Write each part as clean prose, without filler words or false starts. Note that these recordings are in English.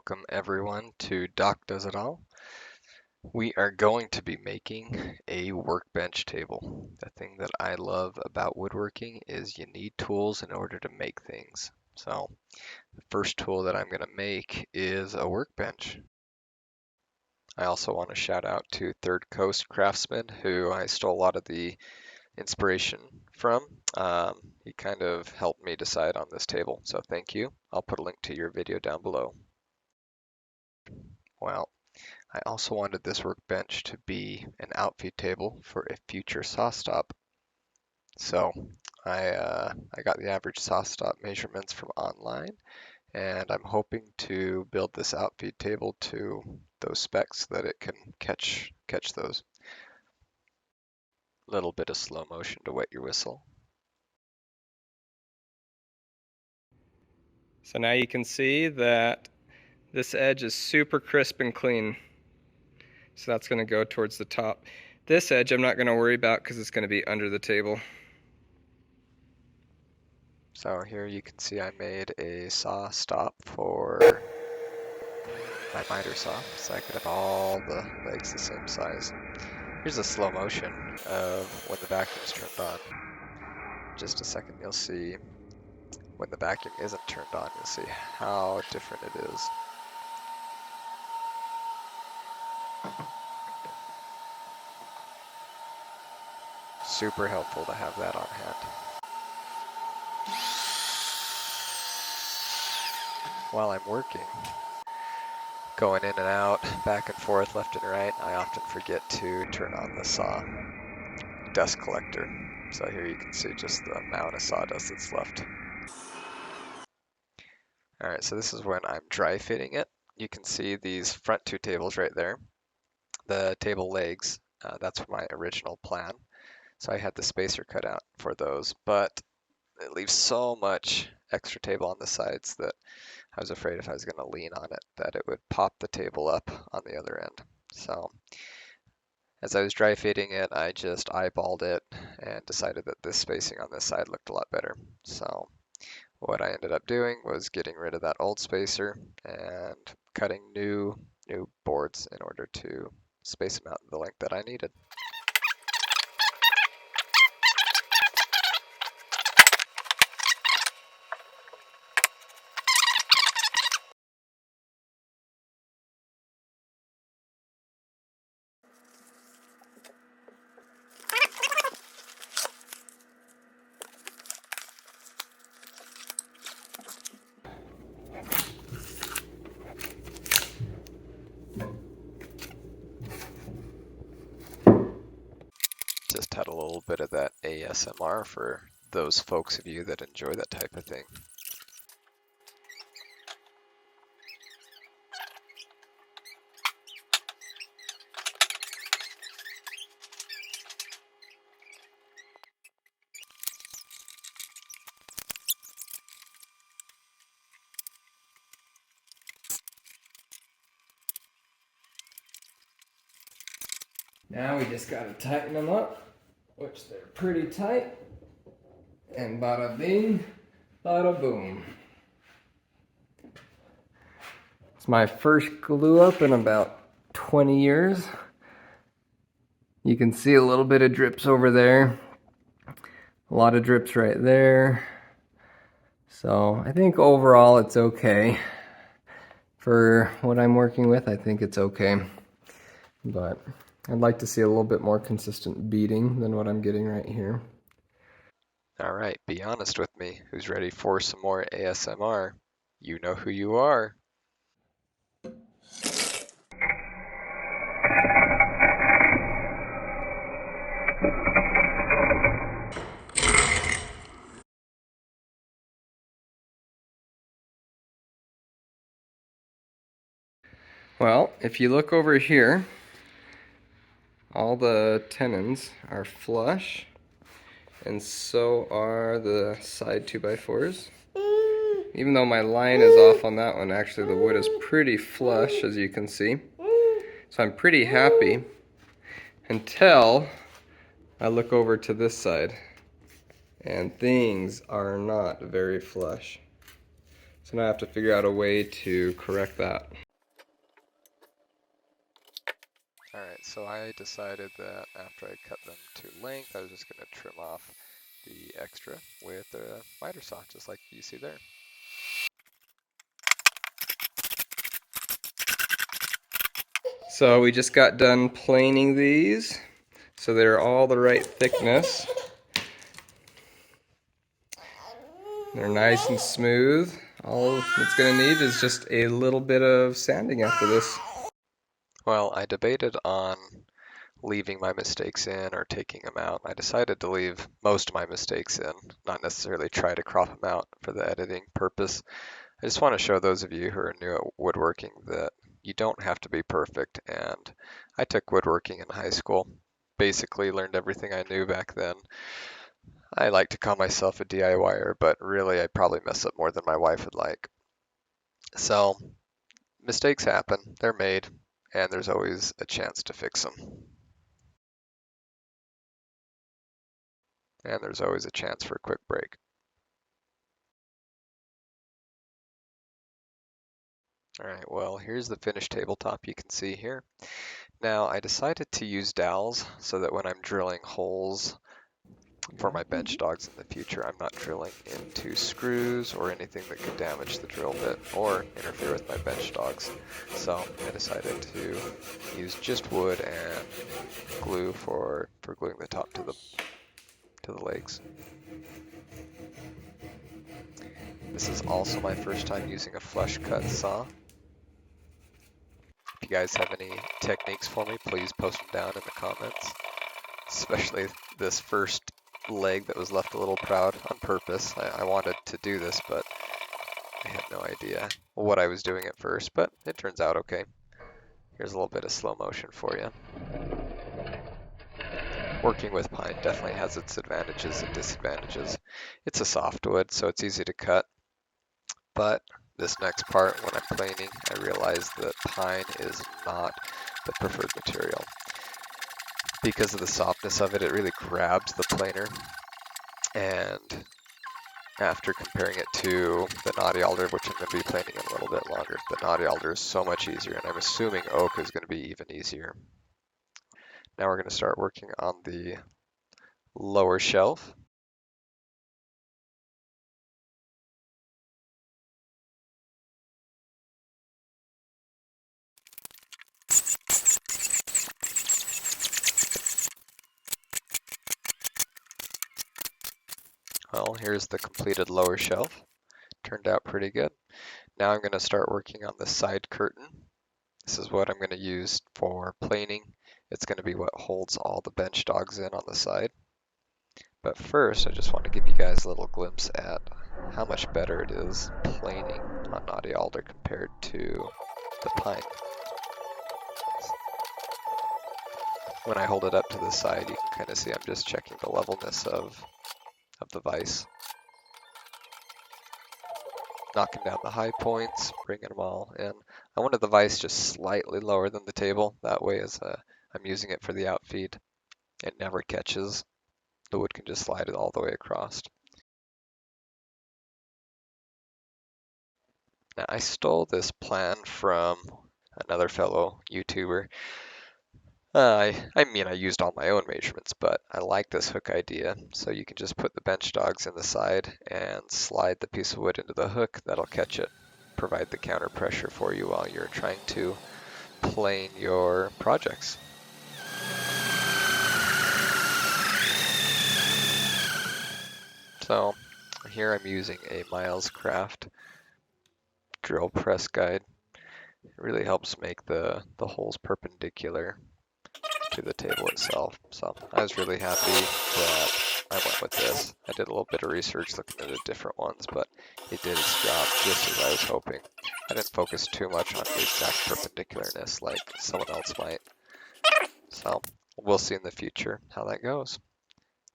Welcome everyone to Doc Does It All. We are going to be making a workbench table. The thing that I love about woodworking is you need tools in order to make things. So the first tool that I'm going to make is a workbench. I also want to shout out to Third Coast Craftsman, who I stole a lot of the inspiration from. He kind of helped me decide on this table, so thank you. I'll put a link to your video down below. Well, I also wanted this workbench to be an outfeed table for a future saw stop. So I got the average saw stop measurements from online, and I'm hoping to build this outfeed table to those specs so that it can catch those. Little bit of slow motion to wet your whistle. So now you can see that this edge is super crisp and clean. So that's going to go towards the top. This edge I'm not going to worry about because it's going to be under the table. So here you can see I made a saw stop for my miter saw, so I could have all the legs the same size. Here's a slow motion of when the vacuum is turned on. Just a second, you'll see when the vacuum isn't turned on, you'll see how different it is. Super helpful to have that on hand. While I'm working, going in and out, back and forth, left and right, I often forget to turn on the saw dust collector. So here you can see just the amount of sawdust that's left. Alright, so this is when I'm dry fitting it. You can see these front two tables right there. The table legs, that's my original plan. So I had the spacer cut out for those, but it leaves so much extra table on the sides that I was afraid if I was going to lean on it that it would pop the table up on the other end. So as I was dry fitting it, I just eyeballed it and decided that this spacing on this side looked a lot better. So what I ended up doing was getting rid of that old spacer and cutting new boards in order to space them out the length that I needed. Just had a little bit of that ASMR for those folks of you that enjoy that type of thing. Now we just got to tighten them up, which they're pretty tight. And bada bing, bada boom. It's my first glue up in about 20 years. You can see a little bit of drips over there. A lot of drips right there. So I think overall it's okay. For what I'm working with, I think it's okay. But I'd like to see a little bit more consistent beading than what I'm getting right here. Alright, be honest with me. Who's ready for some more ASMR? You know who you are. Well, if you look over here, all the tenons are flush, and so are the side 2x4s. Even though my line is off on that one, actually the wood is pretty flush, as you can see. So I'm pretty happy until I look over to this side, and things are not very flush. So now I have to figure out a way to correct that. Alright, so I decided that after I cut them to length, I was just going to trim off the extra with a miter saw, just like you see there. So we just got done planing these, so they're all the right thickness. They're nice and smooth. All it's going to need is just a little bit of sanding after this. Well, I debated on leaving my mistakes in or taking them out. I decided to leave most of my mistakes in, not necessarily try to crop them out for the editing purpose. I just want to show those of you who are new at woodworking that you don't have to be perfect. And I took woodworking in high school, basically learned everything I knew back then. I like to call myself a DIYer, but really I probably mess up more than my wife would like. So mistakes happen, they're made, and there's always a chance to fix them. And there's always a chance for a quick break. All right, well, here's the finished tabletop you can see here. Now, I decided to use dowels so that when I'm drilling holes for my bench dogs in the future, I'm not drilling into screws or anything that could damage the drill bit or interfere with my bench dogs. So I decided to use just wood and glue for gluing the top to the legs. This is also my first time using a flush cut saw. If you guys have any techniques for me, please post them down in the comments. Especially this first leg that was left a little proud on purpose. I wanted to do this, but I had no idea what I was doing at first, but it turns out okay. Here's a little bit of slow motion for you. Working with pine definitely has its advantages and disadvantages. It's a softwood, so it's easy to cut, but this next part, when I'm planing, I realized that pine is not the preferred material. Because of the softness of it, it really grabs the planer, and after comparing it to the knotty alder, which I'm going to be planing in a little bit longer, the knotty alder is so much easier, and I'm assuming oak is going to be even easier. Now we're going to start working on the lower shelf. Well, here's the completed lower shelf. Turned out pretty good. Now I'm going to start working on the side curtain. This is what I'm going to use for planing. It's going to be what holds all the bench dogs in on the side. But first, I just want to give you guys a little glimpse at how much better it is planing on knotty alder compared to the pine. When I hold it up to the side, you can kind of see I'm just checking the levelness of the vise. Knocking down the high points, bringing them all in. I wanted the vise just slightly lower than the table. That way, as I'm using it for the outfeed, it never catches. The wood can just slide it all the way across. Now, I stole this plan from another fellow YouTuber. I mean, I used all my own measurements, but I like this hook idea. So you can just put the bench dogs in the side and slide the piece of wood into the hook. That'll catch it, provide the counter pressure for you while you're trying to plane your projects. So here I'm using a Miles Craft drill press guide. It really helps make the holes perpendicular to the table itself. So I was really happy that I went with this. I did a little bit of research looking at the different ones, but it did its job just as I was hoping. I didn't focus too much on the exact perpendicularness like someone else might. So we'll see in the future how that goes.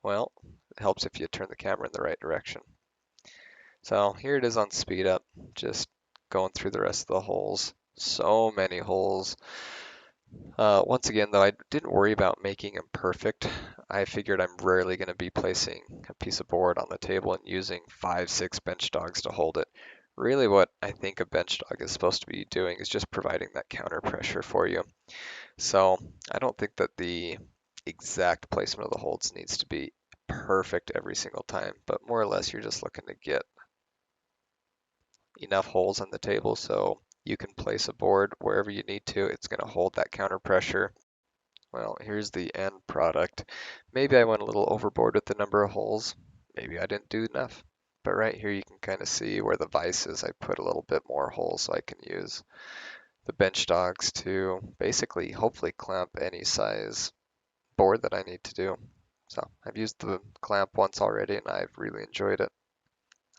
Well, it helps if you turn the camera in the right direction. So here it is on speed up, just going through the rest of the holes. So many holes. Once again, though, I didn't worry about making them perfect. I figured I'm rarely going to be placing a piece of board on the table and using 5, 6 bench dogs to hold it. Really what I think a bench dog is supposed to be doing is just providing that counter pressure for you. So I don't think that the exact placement of the holds needs to be perfect every single time, but more or less you're just looking to get enough holes on the table so you can place a board wherever you need to. It's going to hold that counter pressure. Well, here's the end product. Maybe I went a little overboard with the number of holes. Maybe I didn't do enough. But right here you can kind of see where the vise is. I put a little bit more holes so I can use the bench dogs to basically hopefully clamp any size board that I need to do. So I've used the clamp once already and I've really enjoyed it.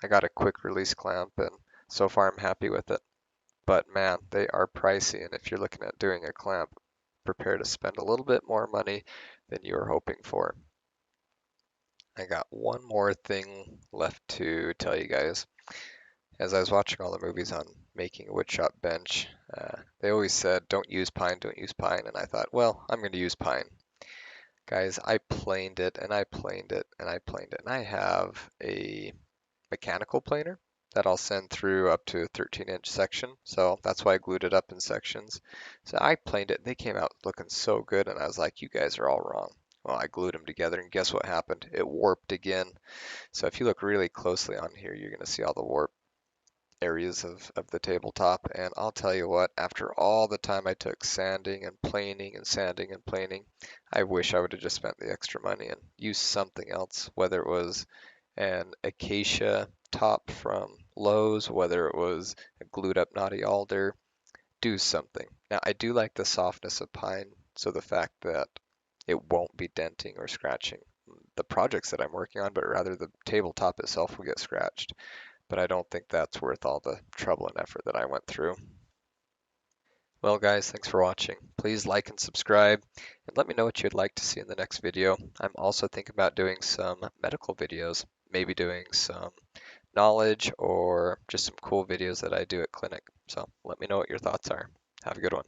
I got a quick release clamp and so far I'm happy with it. But man, they are pricey, and if you're looking at doing a clamp, prepare to spend a little bit more money than you were hoping for. I got one more thing left to tell you guys. As I was watching all the movies on making a woodshop bench, they always said, don't use pine, and I thought, well, I'm going to use pine. Guys, I planed it, and I planed it, and I planed it, and I have a mechanical planer that I'll send through up to a 13-inch section. So that's why I glued it up in sections. So I planed it. They came out looking so good, and I was like, you guys are all wrong. Well, I glued them together, and guess what happened? It warped again. So if you look really closely on here, you're going to see all the warp areas of the tabletop. And I'll tell you what, after all the time I took sanding and planing and sanding and planing, I wish I would have just spent the extra money and used something else, whether it was an acacia top from Lowe's, whether it was a glued up knotty alder, do something. Now, I do like the softness of pine, so the fact that it won't be denting or scratching the projects that I'm working on, but rather the tabletop itself will get scratched. But I don't think that's worth all the trouble and effort that I went through. Well, guys, thanks for watching. Please like and subscribe, and let me know what you'd like to see in the next video. I'm also thinking about doing some medical videos, maybe doing some knowledge or just some cool videos that I do at clinic. So let me know what your thoughts are. Have a good one.